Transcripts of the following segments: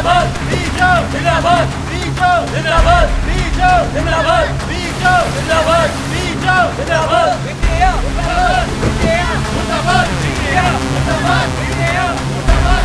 जिंदाबाद बीजो जिंदाबाद बीजो जिंदाबाद बीजो जिंदाबाद बीजो जिंदाबाद बीजो जिंदाबाद इंडिया जिंदाबाद इंडिया जिंदाबाद इंडिया जिंदाबाद इंडिया जिंदाबाद।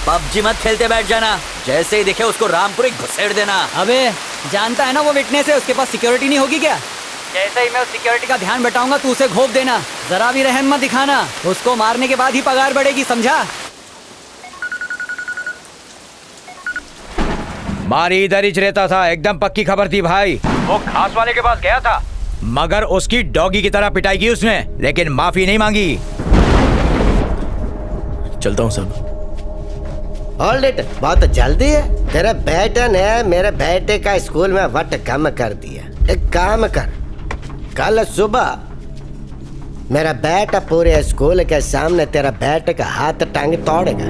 पबजी मत खेलते बैठ जाना, जैसे ही दिखे उसको रामपुरी घुसेड़ देना। अबे जानता है ना वो विटनेस है, उसके पास सिक्योरिटी नहीं होगी क्या? जैसे ही मैं उस सिक्योरिटी का ध्यान बटाऊंगा तू उसे घोप देना, जरा भी रहम मत दिखाना। उसको मारने के बाद ही पगार बढ़ेगी, समझा? मारी इधर ही रहता था, एकदम पक्की खबर थी भाई। वो खास वाले के पास गया था, मगर उसकी डॉगी की तरह पिटाई की उसने, लेकिन माफी नहीं मांगी। चलता हूँ सब। ऑलरेडी बहुत जल्दी है। तेरे बेटे ने मेरे बेटे का स्कूल में वट कम कर दिया। एक काम कर, कल सुबह मेरा बेटा पूरे स्कूल के सामने तेरा बेटे का हाथ टांग तोड़ेगा।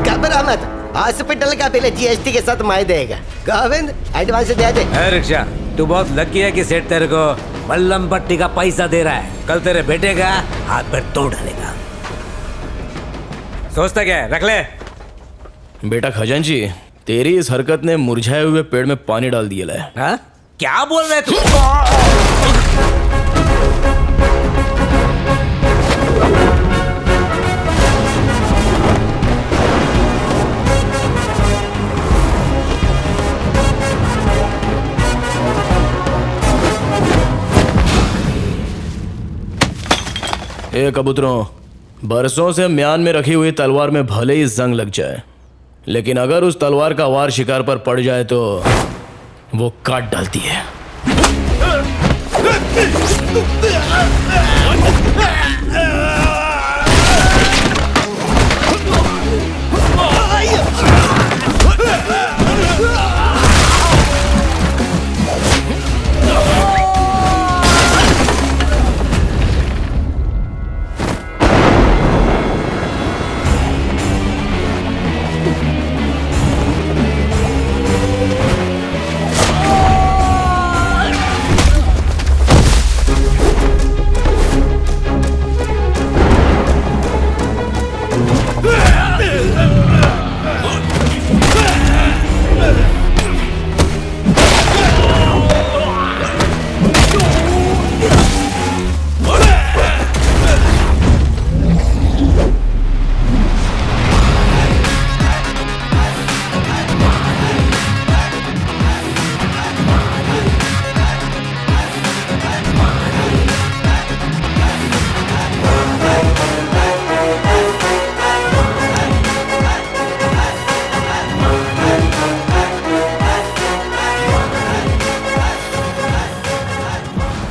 घबरा मत, हॉस्पिटल का बिल जीएसटी के साथ मैं देगा। गोविंद एडवांस दे दे। रिक्शा, तू बहुत लकी है कि सेठ तेरे को बल्लम पट्टी का पैसा दे रहा है। कल तेरे बेटे का हाथ पैर तोड़ डालेगा। सोचता क्या है, रख ले। बेटा खजांची, तेरी इस हरकत ने मुरझाए हुए पेड़ में पानी डाल दिया है। हाँ? क्या बोल रहे तू? ए कबूतरों, बरसों से म्यान में रखी हुई तलवार में भले ही जंग लग जाए, लेकिन अगर उस तलवार का वार शिकार पर पड़ जाए तो वो काट डालती है।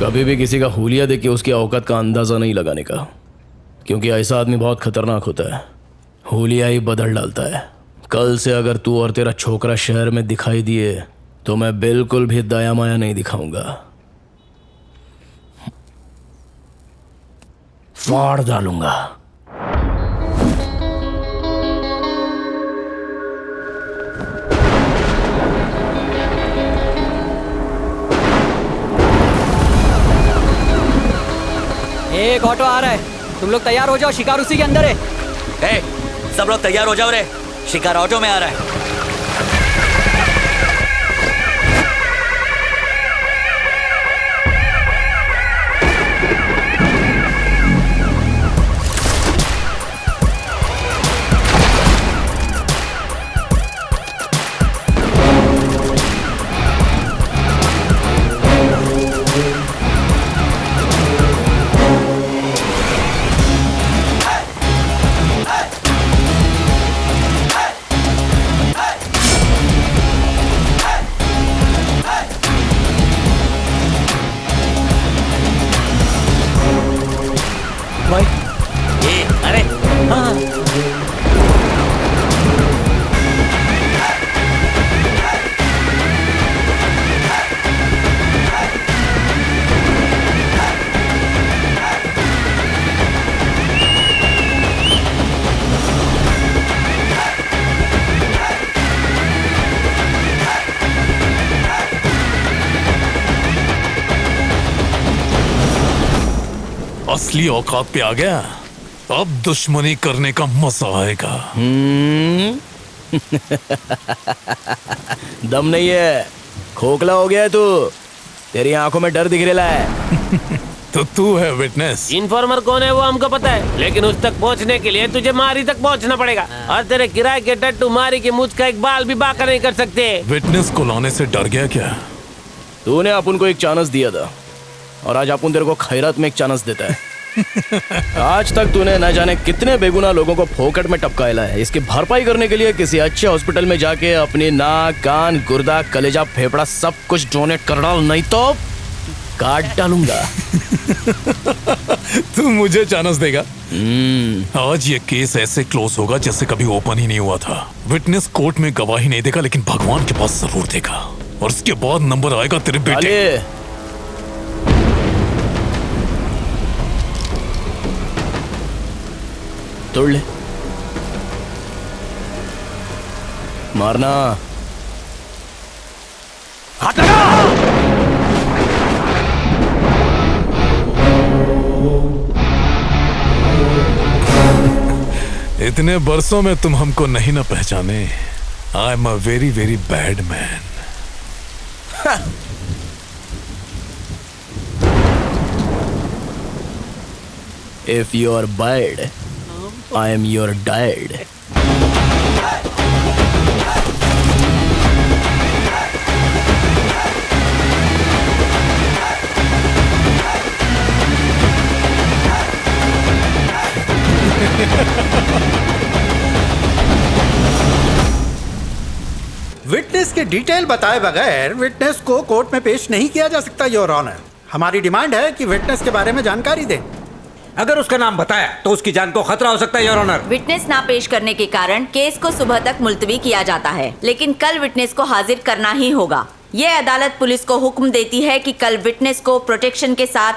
कभी भी किसी का हुलिया देख के उसकी औकात का अंदाजा नहीं लगाने का, क्योंकि ऐसा आदमी बहुत खतरनाक होता है। हुलिया ही बदल डालता है। कल से अगर तू और तेरा छोकरा शहर में दिखाई दिए तो मैं बिल्कुल भी दया माया नहीं दिखाऊंगा, फाड़ डालूंगा। एक ऑटो आ रहा है, तुम लोग तैयार हो जाओ, शिकार उसी के अंदर है। सब लोग तैयार हो जाओ रे, शिकार ऑटो में आ रहा है। असली औकात पे आ गया, अब दुश्मनी करने का मजा आएगा। दम नहीं है, खोखला हो गया है तू। तेरी आंखों में डर दिख रहा है। तो तू है विटनेस। इन्फॉर्मर कौन है वो हमको पता है, लेकिन उस तक पहुंचने के लिए तुझे मारी तक पहुंचना पड़ेगा। और तेरे किराए के टट्टू मारी के मुझ का एक बाल भी बाका नहीं कर सकते। विटनेस को लाने से डर गया क्या? तूने अपन को एक चांस दिया था और आज अपन तेरे को खैरात में एक चांस देता है। आज तक तूने न जाने कितने बेगुनाह लोगों को फोकट में टपकाया है। इसकी भरपाई करने के लिए किसी अच्छे हॉस्पिटल में जाके अपनी नाक, कान, गुर्दा, कलेजा, फेफड़ा सब कुछ डोनेट कर डाल, नहीं तो काट डालूंगा। तू मुझे चांस देगा? आज ये केस ऐसे क्लोज होगा जैसे कभी ओपन ही नहीं हुआ था। विटनेस कोर्ट में गवाही नहीं देगा, लेकिन भगवान के पास जरूर देगा, और उसके बाद नंबर आएगा तेरे बेटे। तोड़ ले, मारना। हाथ लगा। इतने बरसों में तुम हमको नहीं ना पहचाने। I am a very very bad man. If you are bad, I am your dad. Witness के डिटेल बताए बगैर विटनेस को कोर्ट में पेश नहीं किया जा सकता योर ऑनर। हमारी डिमांड है कि विटनेस के बारे में जानकारी दें। अगर उसका नाम बताया तो उसकी जान को खतरा हो सकता है योर ऑनर। विटनेस ना पेश करने के कारण केस को सुबह तक मुलतवी किया जाता है, लेकिन कल विटनेस को हाजिर करना ही होगा। ये अदालत पुलिस को हुक्म देती है कि कल विटनेस को प्रोटेक्शन के साथ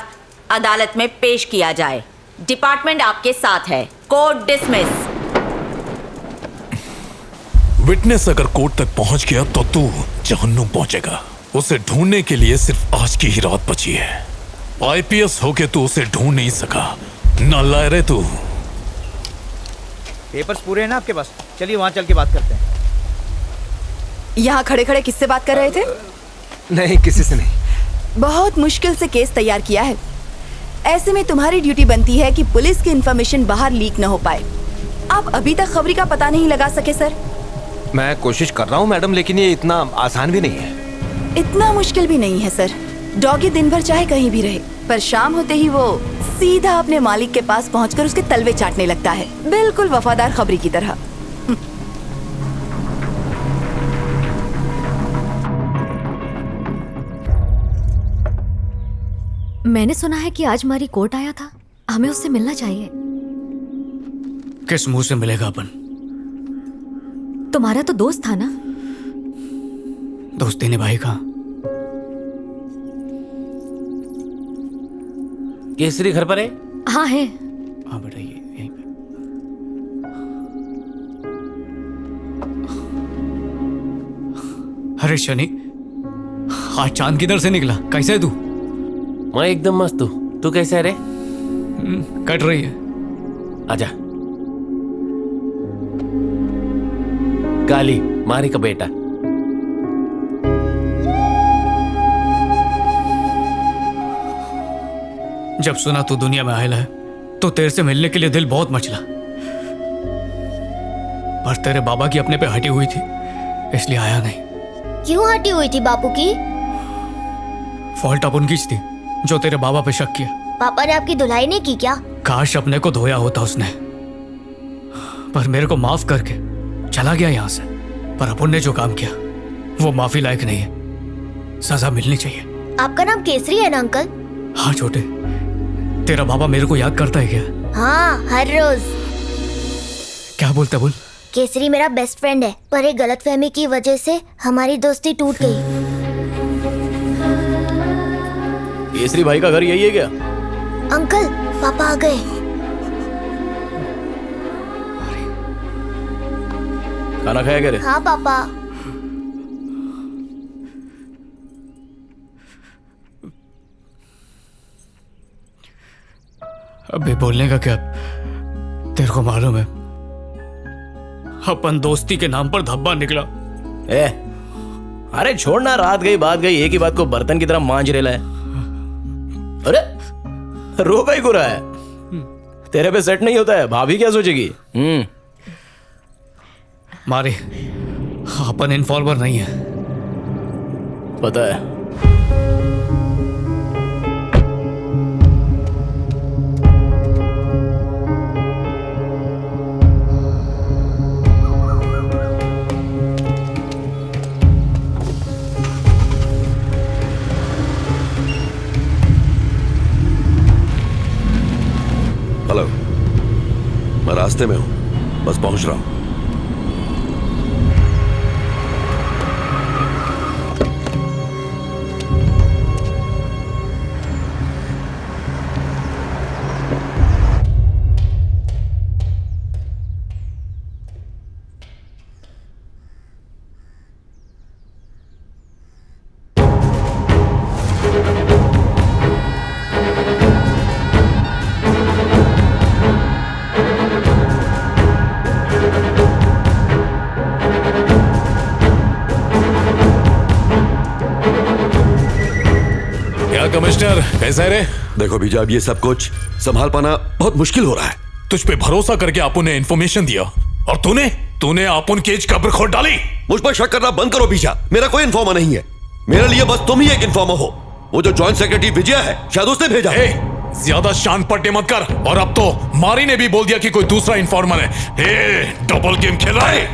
अदालत में पेश किया जाए। डिपार्टमेंट आपके साथ है। Court dismiss. विटनेस अगर कोर्ट तक पहुंच गया तो तू जहन्नुम पहुंचेगा। उसे ढूंढने के लिए सिर्फ आज की ही रात बची है। आईपीएस होके तू उसे ढूंढ नहीं सका, नालायक रे तू। पेपर्स पूरे हैं ना आपके पास? चलिए वहां चल के बात करते हैं। यहाँ खड़े खड़े किससे बात कर रहे थे? नहीं, किसी से नहीं। बहुत मुश्किल से केस तैयार किया है। ऐसे में तुम्हारी ड्यूटी बनती है कि पुलिस की इंफॉर्मेशन बाहर लीक न हो पाए। आप अभी तक खबरी का पता नहीं लगा सके सर? मैं कोशिश कर रहा हूँ मैडम, लेकिन ये इतना आसान भी नहीं है। इतना मुश्किल भी नहीं है सर। डॉगी दिन भर चाहे कहीं भी रहे, पर शाम होते ही वो सीधा अपने मालिक के पास पहुंचकर उसके तलवे चाटने लगता है, बिल्कुल वफादार खबरी की तरह। मैंने सुना है कि आज हमारी कोर्ट आया था, हमें उससे मिलना चाहिए। किस मुंह से मिलेगा अपन? तुम्हारा तो दोस्त था ना? दोस्ती निभाएगा। केसरी घर पर है? हाँ है। हाँ बेटा, ये यहीं पे। अरे शनि, आज चांद किधर से निकला? कैसे है तू? मैं एकदम मस्त हूँ। तू कैसे है रे? कट रही है। आजा। काली मारी का बेटा। जब सुना तू दुनिया में आयल है तो तेरे से मिलने के लिए दिल बहुत मचला, पर तेरे बाबा की अपने पे हटी हुई थी इसलिए आया नहीं। क्यों हटी हुई थी बापू की? फॉल्ट अपन की थी जो तेरे बाबा पे शक किया। पापा ने आपकी धुलाई नहीं की क्या? काश अपने को धोया होता उसने, पर मेरे को माफ करके चला गया यहाँ से। पर अपन ने जो काम किया वो माफी लायक नहीं है, सजा मिलनी चाहिए। आपका नाम केसरी है ना अंकल? हाँ छोटे, तेरा बाबा मेरे को याद करता है क्या? हाँ, हर रोज। क्या बोलता? बोल। केसरी मेरा बेस्ट फ्रेंड है, पर एक गलतफहमी की वजह से हमारी दोस्ती टूट गई। केसरी भाई का घर यही है क्या? अंकल, पापा आ गए। खाना खाया क्या रे? हाँ पापा। अभी बोलने का क्या? तेरे को मालूम है अपन दोस्ती के नाम पर धब्बा निकला। अरे छोड़ना, रात गई बात गई, एक ही बात को बर्तन की तरह मांझ रेला है। अरे रो का ही गुरा है, तेरे पे सेट नहीं होता है, भाभी क्या सोचेगी? मारी अपन इन्फॉर्मर नहीं है, पता है। हेलो, मैं रास्ते में हूं, बस पहुंच रहा हूं। कमिश्नर कैसा है रे? देखो बीजा, अब ये सब कुछ संभाल पाना बहुत मुश्किल हो रहा है। तुझ पे भरोसा करके आपू ने इन्फॉर्मेशन दिया और तूने आपन केज कब्र खोद डाली। मुझ पर शक करना बंद करो बीजा, मेरा कोई इन्फॉर्मर नहीं है। मेरे लिए बस तुम ही एक इन्फॉर्मर हो। वो जो जॉइंट सेक्रेटरी विजय है, शायद उसने भेजा। ज्यादा शान पट्टे मत कर। और अब तो मारी ने भी बोल दिया कि कोई दूसरा इन्फॉर्मर है। डबल गेम खेल रहा है।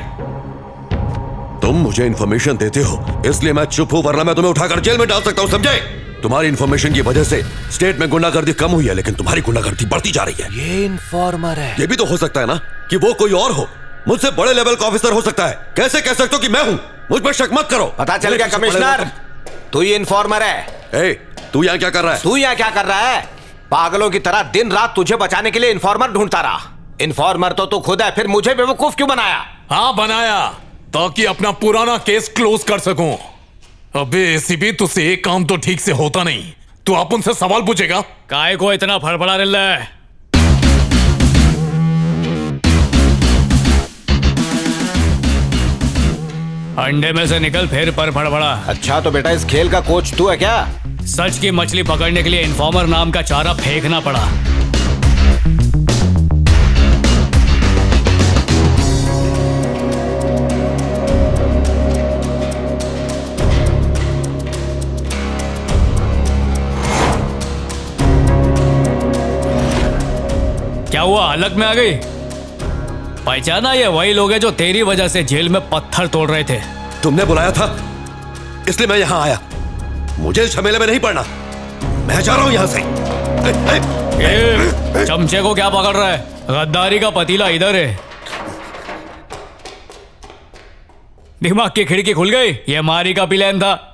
तुम मुझे इन्फॉर्मेशन देते हो इसलिए मैं चुप हूं, वरना मैं तुम्हें उठाकर जेल में डाल सकता हूं, समझे? तुम्हारी इन्फॉर्मेशन की वजह से स्टेट में गुंडागर्दी कम हुई है, लेकिन तुम्हारी गुंडागर्दी बढ़ती जा रही है। ये इन्फॉर्मर है। ये भी तो हो सकता है ना कि वो कोई और हो, मुझसे बड़े लेवल का ऑफिसर हो सकता है। कैसे कह सकते हो कि मैं हूं? मुझ पर शक मत करो। पता चल गया कमिश्नर, तू ये इन्फॉर्मर है। तू यहाँ क्या कर रहा है? तू यहाँ क्या कर रहा है? पागलों की तरह दिन रात तुझे बचाने के लिए इन्फॉर्मर ढूंढता रहा। इन्फॉर्मर तो तू खुद है, फिर मुझे बेवकूफ क्यों बनाया? हाँ बनाया, ताकि अपना पुराना केस क्लोज कर सकूं। अबे एसीपी, तुझसे एक काम तो ठीक से होता नहीं। तू आप उनसे सवाल पूछेगा? काय को इतना फड़फड़ा रहा है? अंडे में से निकल फिर पर फड़फड़ा। अच्छा तो बेटा इस खेल का कोच तू है क्या? सच की मछली पकड़ने के लिए इन्फॉर्मर नाम का चारा फेंकना पड़ा। क्या हुआ, अलग में आ गई? पहचाना? ये वही लोग हैं जो तेरी वजह से जेल में पत्थर तोड़ रहे थे। तुमने बुलाया था इसलिए मैं यहाँ आया। मुझे झमेले में नहीं पड़ना, मैं जा रहा हूँ यहाँ से। चमचे को क्या पकड़ रहा है? गद्दारी का पतीला इधर है। दिमाग की खिड़की खुल गई। ये मारी का प्लान था।